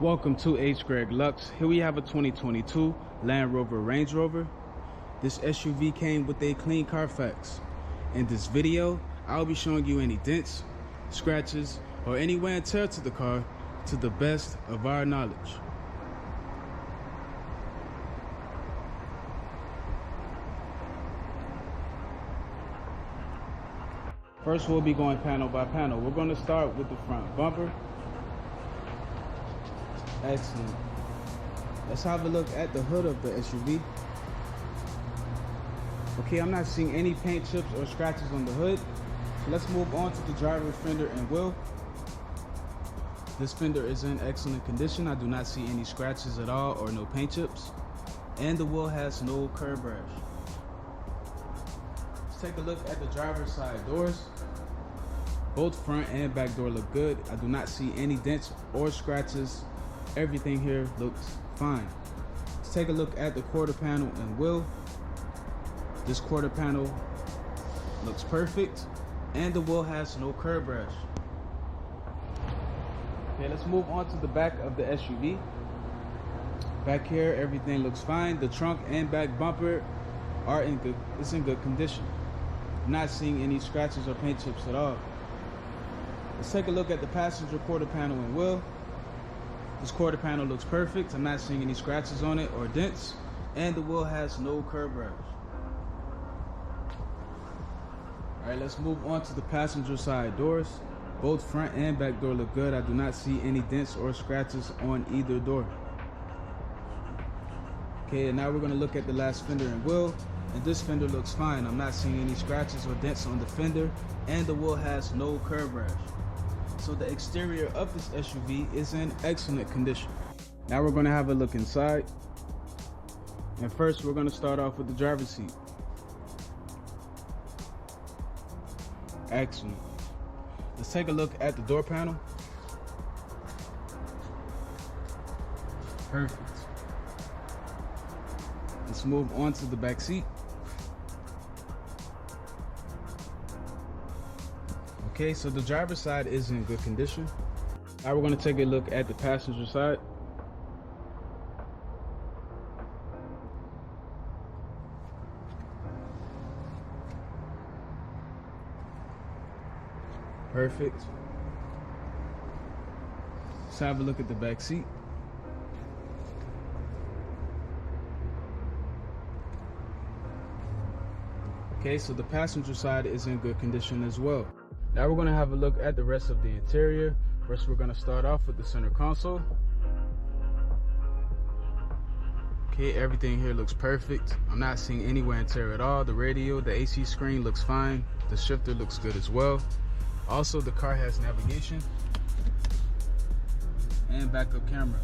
Welcome to hgreglux. Here we have a 2022 Land Rover Range Rover. This SUV came with a clean Carfax. In this video, I'll be showing you any dents, scratches, or any wear and tear to the car to the best of our knowledge. First, we'll be going panel by panel. We're going to start with the front bumper. Excellent. Let's have a look at the hood of the SUV. Okay, I'm not seeing any paint chips or scratches on the hood. So let's move on to the driver's fender and wheel. This fender is in excellent condition. I do not see any scratches at all or no paint chips. And the wheel has no curb rash. Let's take a look at the driver's side doors. Both front and back door look good. I do not see any dents or scratches. Everything here looks fine. Let's take a look at the quarter panel and wheel. This quarter panel looks perfect and the wheel has no curb rash. Okay, let's move on to the back of the SUV. Back here, everything looks fine. The trunk and back bumper are in good condition. I'm not seeing any scratches or paint chips at all. Let's take a look at the passenger quarter panel and wheel. This quarter panel looks perfect. I'm not seeing any scratches on it or dents, and the wheel has no curb rash. All right, let's move on to the passenger side doors. Both front and back door look good. I do not see any dents or scratches on either door. Okay, and now we're gonna look at the last fender and wheel, and this fender looks fine. I'm not seeing any scratches or dents on the fender, and the wheel has no curb rash. So the exterior of this SUV is in excellent condition. Now we're gonna have a look inside. And first we're gonna start off with the driver's seat. Excellent. Let's take a look at the door panel. Perfect. Let's move on to the back seat. Okay, so the driver's side is in good condition. Now we're going to take a look at the passenger side. Perfect. Let's have a look at the back seat. Okay, so the passenger side is in good condition as well. Now we're going to have a look at the rest of the interior. First, we're going to start off with the center console. Okay, everything here looks perfect. I'm not seeing any wear and tear at all. The radio, the AC screen looks fine. The shifter looks good as well. Also, the car has navigation and backup camera.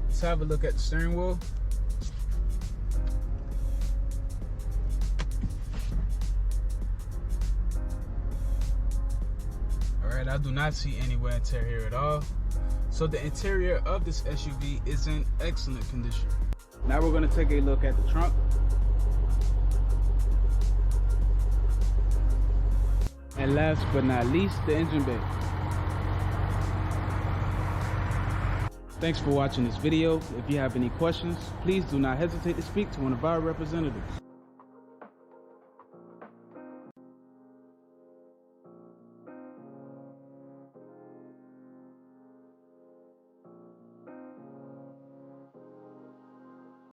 Let's have a look at the steering wheel. I do not see any wear and tear here at all. So the interior of this SUV is in excellent condition. Now we're going to take a look at the trunk. And last but not least, the engine bay. Thanks for watching this video. If you have any questions, please do not hesitate to speak to one of our representatives.